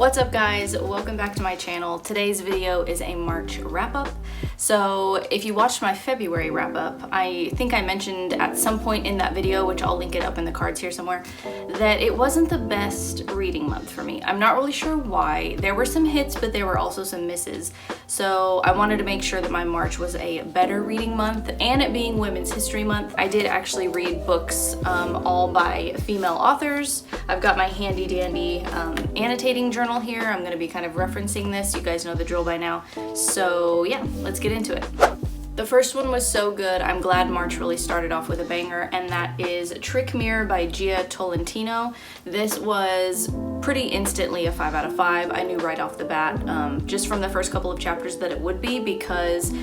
What's up guys, welcome back to my channel. Today's video is a March wrap-up. So if you watched my February wrap-up, I think I mentioned at some point in that video, which I'll link it up in the cards here somewhere, that it wasn't the best reading month for me. I'm not really sure why. There were some hits, but there were also some misses. So I wanted to make sure that my March was a better reading month, and it being Women's History Month, I did actually read books all by female authors. I've got my handy dandy annotating journal here. I'm going to be kind of referencing this. You guys know the drill by now. So yeah, let's get into it. The first one was so good. I'm glad March really started off with a banger, and that is Trick Mirror by Gia Tolentino. This was pretty instantly a 5 out of 5. I knew right off the bat, just from the first couple of chapters, that it would be, because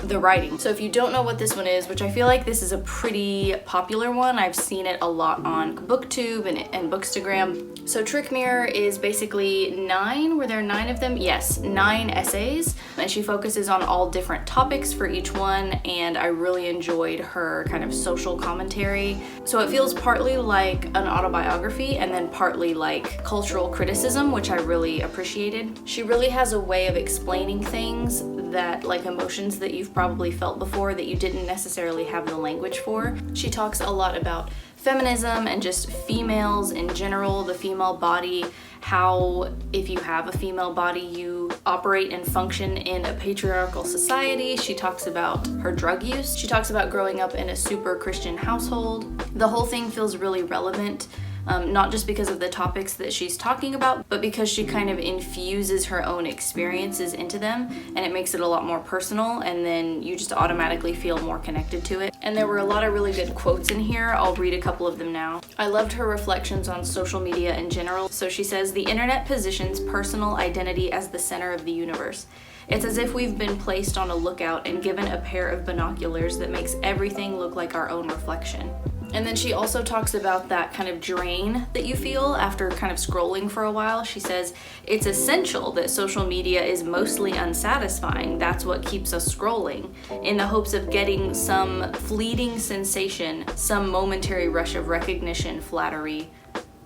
the writing. So if you don't know what this one is, which I feel like this is a pretty popular one, I've seen it a lot on BookTube and Bookstagram. So Trick Mirror is basically 9, were there 9 of them? Yes, 9 essays, and she focuses on all different topics for each one, and I really enjoyed her kind of social commentary. So it feels partly like an autobiography and then partly like cultural criticism, which I really appreciated. She really has a way of explaining things that, like emotions that you've probably felt before that you didn't necessarily have the language for. She talks a lot about feminism and just females in general, the female body, how if you have a female body you operate and function in a patriarchal society. She talks about her drug use. She talks about growing up in a super Christian household. The whole thing feels really relevant. Not just because of the topics that she's talking about, but because she kind of infuses her own experiences into them, and it makes it a lot more personal, and then you just automatically feel more connected to it. And there were a lot of really good quotes in here. I'll read a couple of them now. I loved her reflections on social media in general. So she says, "The internet positions personal identity as the center of the universe. It's as if we've been placed on a lookout and given a pair of binoculars that makes everything look like our own reflection." And then she also talks about that kind of drain that you feel after kind of scrolling for a while. She says, "It's essential that social media is mostly unsatisfying. That's what keeps us scrolling, in the hopes of getting some fleeting sensation, some momentary rush of recognition, flattery,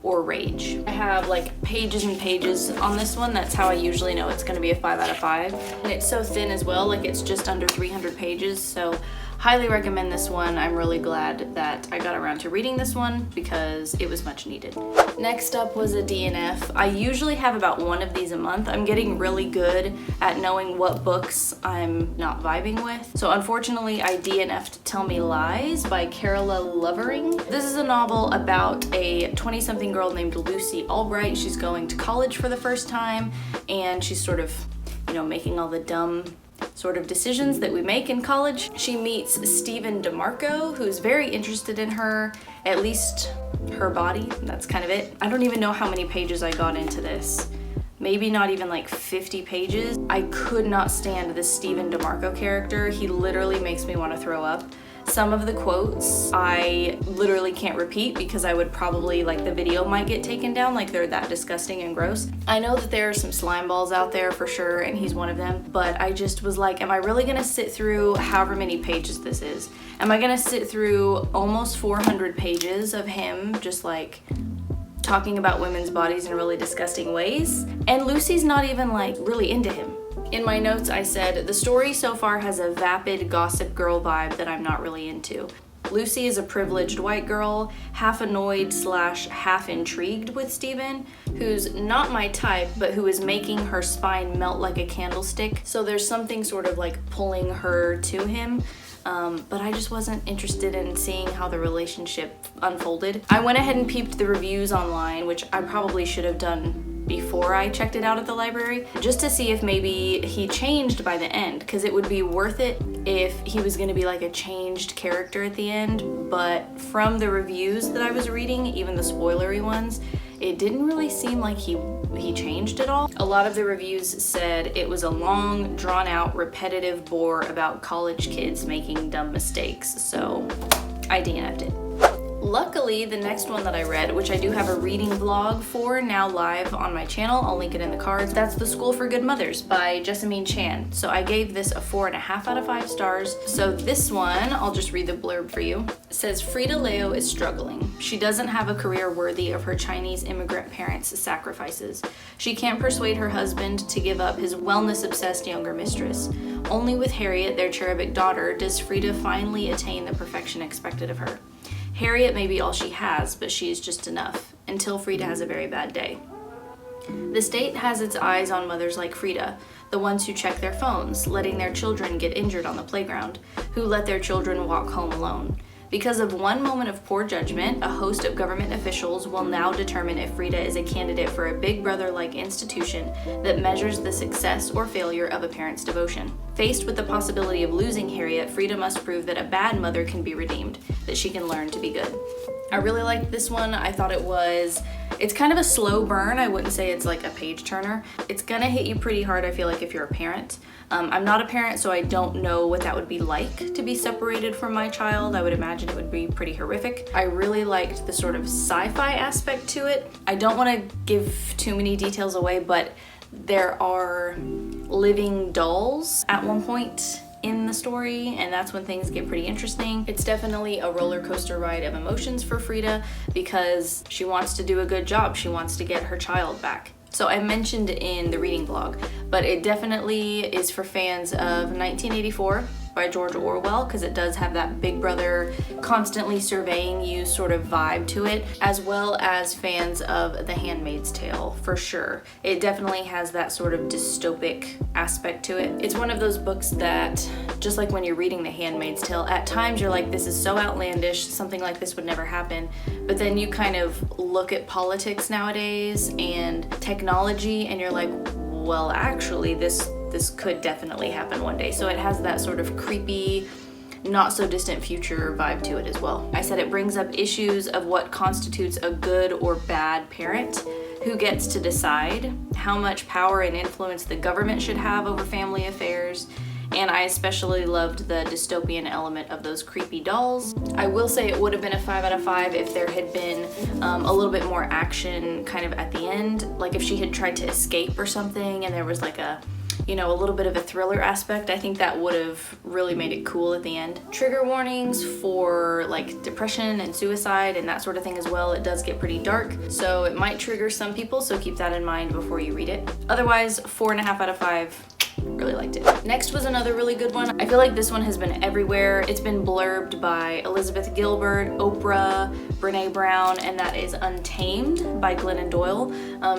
or rage." I have like pages and pages on this one. That's how I usually know it's going to be a 5 out of 5. And it's so thin as well, like it's just under 300 pages. So highly recommend this one. I'm really glad that I got around to reading this one because it was much needed. Next up was a DNF. I usually have about one of these a month. I'm getting really good at knowing what books I'm not vibing with. So unfortunately I DNF'd Tell Me Lies by Carola Lovering. This is a novel about a 20-something girl named Lucy Albright. She's going to college for the first time, and she's sort of, making all the dumb sort of decisions that we make in college. She meets Stephen DeMarco, who's very interested in her, at least her body. That's kind of it. I don't even know how many pages I got into this. Maybe not even like 50 pages. I could not stand this Stephen DeMarco character. He literally makes me want to throw up. Some of the quotes I literally can't repeat because I would probably, the video might get taken down, like they're that disgusting and gross. I know that there are some slime balls out there for sure, and he's one of them, but I just was like, am I really gonna sit through however many pages this is? Am I gonna sit through almost 400 pages of him just talking about women's bodies in really disgusting ways? And Lucy's not even really into him. In my notes I said, the story so far has a vapid gossip girl vibe that I'm not really into. Lucy is a privileged white girl, half annoyed / half intrigued with Stephen, who's not my type, but who is making her spine melt like a candlestick. So there's something sort of pulling her to him. But I just wasn't interested in seeing how the relationship unfolded. I went ahead and peeped the reviews online, which I probably should have done before I checked it out at the library, just to see if maybe he changed by the end, because it would be worth it if he was going to be a changed character at the end. But from the reviews that I was reading, even the spoilery ones, it didn't really seem like he changed at all. A lot of the reviews said it was a long, drawn-out, repetitive bore about college kids making dumb mistakes, so I DNF'd it. Luckily, the next one that I read, which I do have a reading vlog for now live on my channel, I'll link it in the cards, that's The School for Good Mothers by Jessamine Chan. So I gave this a 4.5 out of 5 stars. So this one, I'll just read the blurb for you. It says, Frida Leo is struggling. She doesn't have a career worthy of her Chinese immigrant parents' sacrifices. She can't persuade her husband to give up his wellness-obsessed younger mistress. Only with Harriet, their cherubic daughter, does Frida finally attain the perfection expected of her. Harriet may be all she has, but she is just enough, until Frida has a very bad day. The state has its eyes on mothers like Frida, the ones who check their phones, letting their children get injured on the playground, who let their children walk home alone. Because of one moment of poor judgment, a host of government officials will now determine if Frida is a candidate for a big brother-like institution that measures the success or failure of a parent's devotion. Faced with the possibility of losing Harriet, Frida must prove that a bad mother can be redeemed, that she can learn to be good. I really liked this one. I thought it's kind of a slow burn. I wouldn't say it's like a page turner. It's gonna hit you pretty hard, I feel like, if you're a parent. I'm not a parent, so I don't know what that would be like to be separated from my child. I would imagine it would be pretty horrific. I really liked the sort of sci-fi aspect to it. I don't want to give too many details away, but there are living dolls at one point in the story, and that's when things get pretty interesting. It's definitely a roller coaster ride of emotions for Frida because she wants to do a good job. She wants to get her child back. So I mentioned in the reading vlog, but it definitely is for fans of 1984 by George Orwell, because it does have that big brother constantly surveying you sort of vibe to it, as well as fans of The Handmaid's Tale, for sure. It definitely has that sort of dystopic aspect to it. It's one of those books that, just like when you're reading The Handmaid's Tale, at times you're like, this is so outlandish, something like this would never happen. But then you kind of look at politics nowadays and technology, and you're like, well, actually, this could definitely happen one day. So it has that sort of creepy, not so distant future vibe to it as well. I said it brings up issues of what constitutes a good or bad parent, who gets to decide, how much power and influence the government should have over family affairs, and I especially loved the dystopian element of those creepy dolls. I will say it would have been a 5 out of 5 if there had been a little bit more action kind of at the end, like if she had tried to escape or something and there was like a little bit of a thriller aspect. I think that would have really made it cool at the end. Trigger warnings for like depression and suicide and that sort of thing as well. It does get pretty dark, so it might trigger some people, so keep that in mind before you read it. Otherwise, 4.5 out of 5. Really liked it. Next was another really good one. I feel like this one has been everywhere. It's been blurbed by Elizabeth Gilbert, Oprah, Brene Brown, and that is Untamed by Glennon Doyle.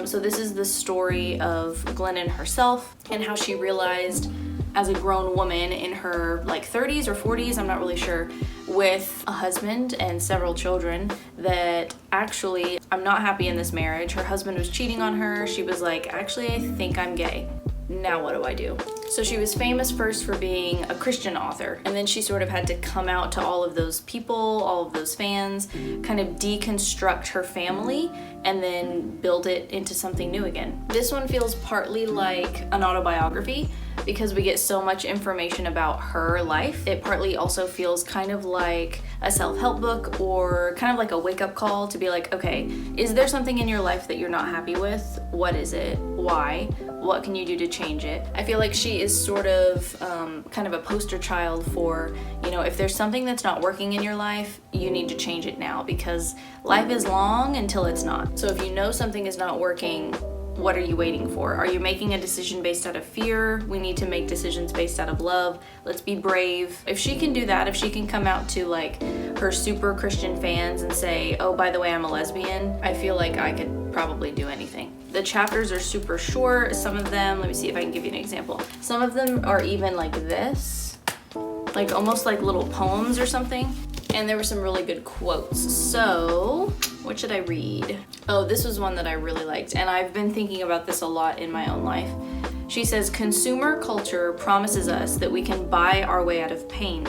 So this is the story of Glennon herself and how she realized as a grown woman in her like 30s or 40s, I'm not really sure, with a husband and several children, that actually, I'm not happy in this marriage. Her husband was cheating on her. She was like, actually, I think I'm gay. Now what do I do? So she was famous first for being a Christian author, and then she sort of had to come out to all of those people, all of those fans, kind of deconstruct her family, and then build it into something new again. This one feels partly like an autobiography because we get so much information about her life. It partly also feels kind of like a self-help book or kind of like a wake-up call to be like, okay, is there something in your life that you're not happy with? What is it? Why? What can you do to change it? I feel like she is sort of kind of a poster child for, if there's something that's not working in your life, you need to change it now because life is long until it's not. So if you know something is not working, what are you waiting for? Are you making a decision based out of fear? We need to make decisions based out of love. Let's be brave. If she can do that, if she can come out to like her super Christian fans and say, oh, by the way, I'm a lesbian, I feel like I could probably do anything. The chapters are super short. Some of them, let me see if I can give you an example. Some of them are even like this, like almost like little poems or something. And there were some really good quotes. So what should I read? Oh, this was one that I really liked, and I've been thinking about this a lot in my own life. She says, consumer culture promises us that we can buy our way out of pain.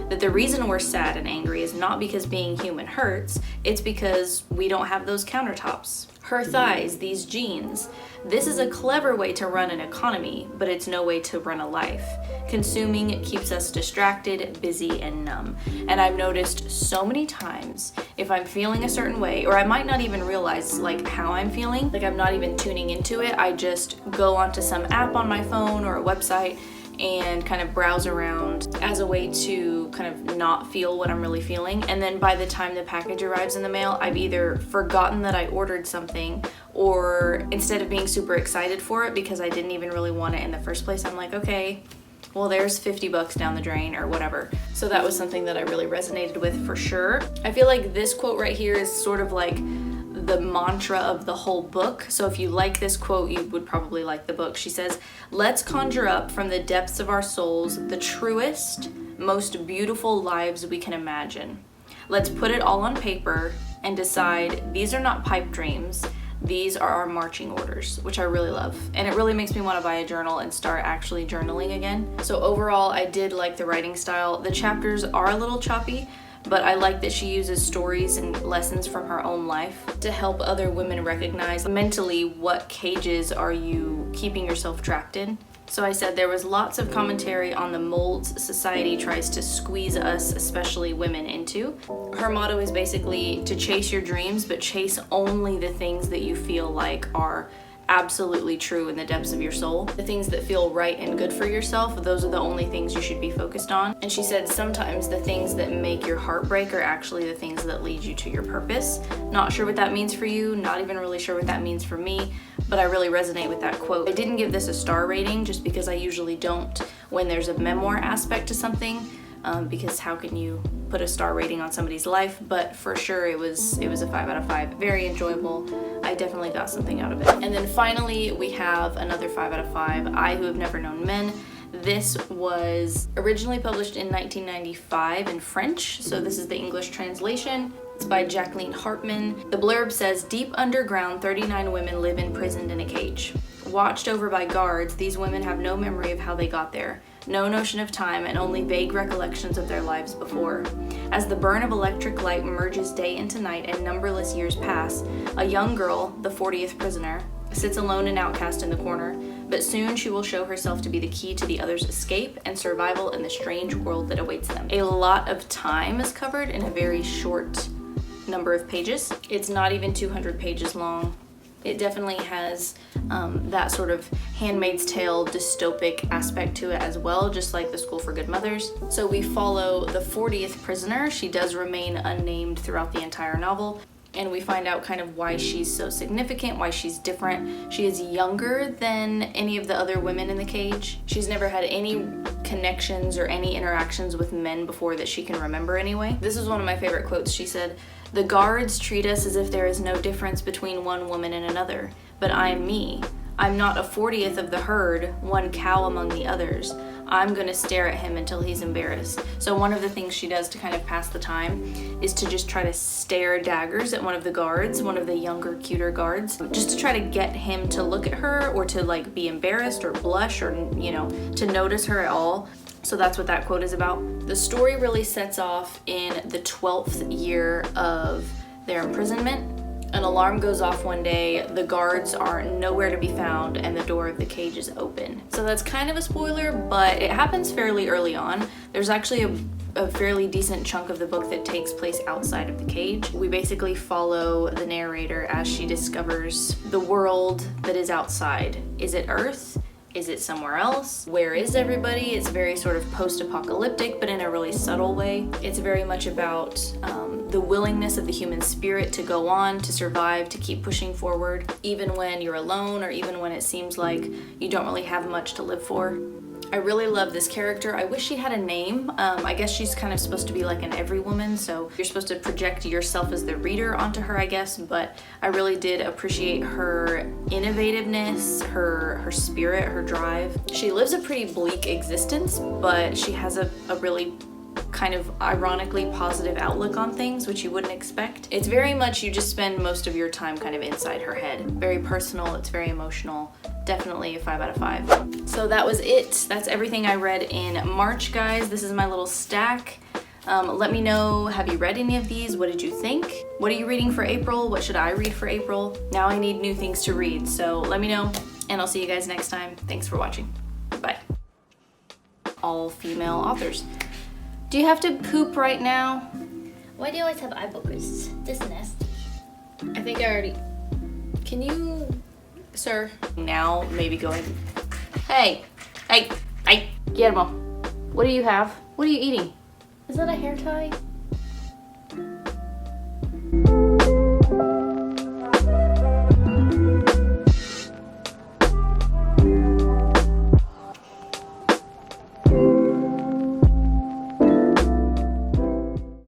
that the reason we're sad and angry is not because being human hurts, it's because we don't have those countertops. Her thighs, these jeans. This is a clever way to run an economy, but it's no way to run a life. Consuming keeps us distracted, busy, and numb. And I've noticed so many times, if I'm feeling a certain way, or I might not even realize like how I'm feeling, like I'm not even tuning into it, I just go onto some app on my phone or a website and kind of browse around as a way to kind of not feel what I'm really feeling. And then by the time the package arrives in the mail, I've either forgotten that I ordered something, or instead of being super excited for it because I didn't even really want it in the first place, I'm like, okay, well, there's 50 bucks down the drain or whatever. So that was something that I really resonated with for sure. I feel like this quote right here is sort of like the mantra of the whole book. So if you like this quote, you would probably like the book. She says, "Let's conjure up from the depths of our souls the truest, most beautiful lives we can imagine. Let's put it all on paper and decide these are not pipe dreams. These are our marching orders," which I really love. And it really makes me want to buy a journal and start actually journaling again. So overall, I did like the writing style. The chapters are a little choppy, but I like that she uses stories and lessons from her own life to help other women recognize mentally what cages are you keeping yourself trapped in. So I said there was lots of commentary on the molds society tries to squeeze us, especially women, into. Her motto is basically to chase your dreams, but chase only the things that you feel like are absolutely true in the depths of your soul. The things that feel right and good for yourself, those are the only things you should be focused on. And she said sometimes the things that make your heart break are actually the things that lead you to your purpose. Not sure what that means for you, not even really sure what that means for me, but I really resonate with that quote. I didn't give this a star rating just because I usually don't when there's a memoir aspect to something, because how can you put a star rating on somebody's life? But for sure it was a 5 out of 5. Very enjoyable. I definitely got something out of it. And then finally we have another 5 out of 5, I Who Have Never Known Men. This was originally published in 1995 in French, so this is the English translation. It's by Jacqueline Hartman. The blurb says, "Deep underground, 39 women live imprisoned in a cage. Watched over by guards, these women have no memory of how they got there, no notion of time, and only vague recollections of their lives before. As the burn of electric light merges day into night and numberless years pass, a young girl, the 40th prisoner, sits alone and outcast in the corner, but soon she will show herself to be the key to the others' escape and survival in the strange world that awaits them." A lot of time is covered in a very short number of pages. It's not even 200 pages long. It definitely has that sort of Handmaid's Tale dystopic aspect to it as well, just like The School for Good Mothers. So we follow the 40th prisoner. She does remain unnamed throughout the entire novel, and we find out kind of why she's so significant, why she's different. She is younger than any of the other women in the cage. She's never had any connections or any interactions with men before that she can remember anyway. This is one of my favorite quotes. She said, "The guards treat us as if there is no difference between one woman and another, but I'm me. I'm not a 40th of the herd, one cow among the others. I'm gonna stare at him until he's embarrassed." So one of the things she does to kind of pass the time is to just try to stare daggers at one of the guards, one of the younger, cuter guards, just to try to get him to look at her or to like be embarrassed or blush or, you know, to notice her at all. So that's what that quote is about. The story really sets off in the 12th year of their imprisonment. An alarm goes off one day, the guards are nowhere to be found, and the door of the cage is open. So that's kind of a spoiler, but it happens fairly early on. There's actually a fairly decent chunk of the book that takes place outside of the cage. We basically follow the narrator as she discovers the world that is outside. Is it Earth? Is it somewhere else? Where is everybody? It's very sort of post-apocalyptic, but in a really subtle way. It's very much about the willingness of the human spirit to go on, to survive, to keep pushing forward, even when you're alone or even when it seems like you don't really have much to live for. I really love this character. I wish she had a name. I guess she's kind of supposed to be like an every woman, so you're supposed to project yourself as the reader onto her, I guess, but I really did appreciate her innovativeness, her spirit, her drive. She lives a pretty bleak existence, but she has a really kind of ironically positive outlook on things, which you wouldn't expect. It's very much you just spend most of your time kind of inside her head. Very personal, it's very emotional, definitely a 5 out of 5. So that was it. That's everything I read in March, guys. This is my little stack. Let me know, have you read any of these? What did you think? What are you reading for April? What should I read for April? Now I need new things to read, so let me know, and I'll see you guys next time. Thanks for watching. Bye. All female authors. Do you have to poop right now? Why do you always have eye boogers? This nest. I think I already... Can you... Sir? Now, maybe go ahead. Hey! Hey! Hey! Guillermo, what do you have? What are you eating? Is that a hair tie?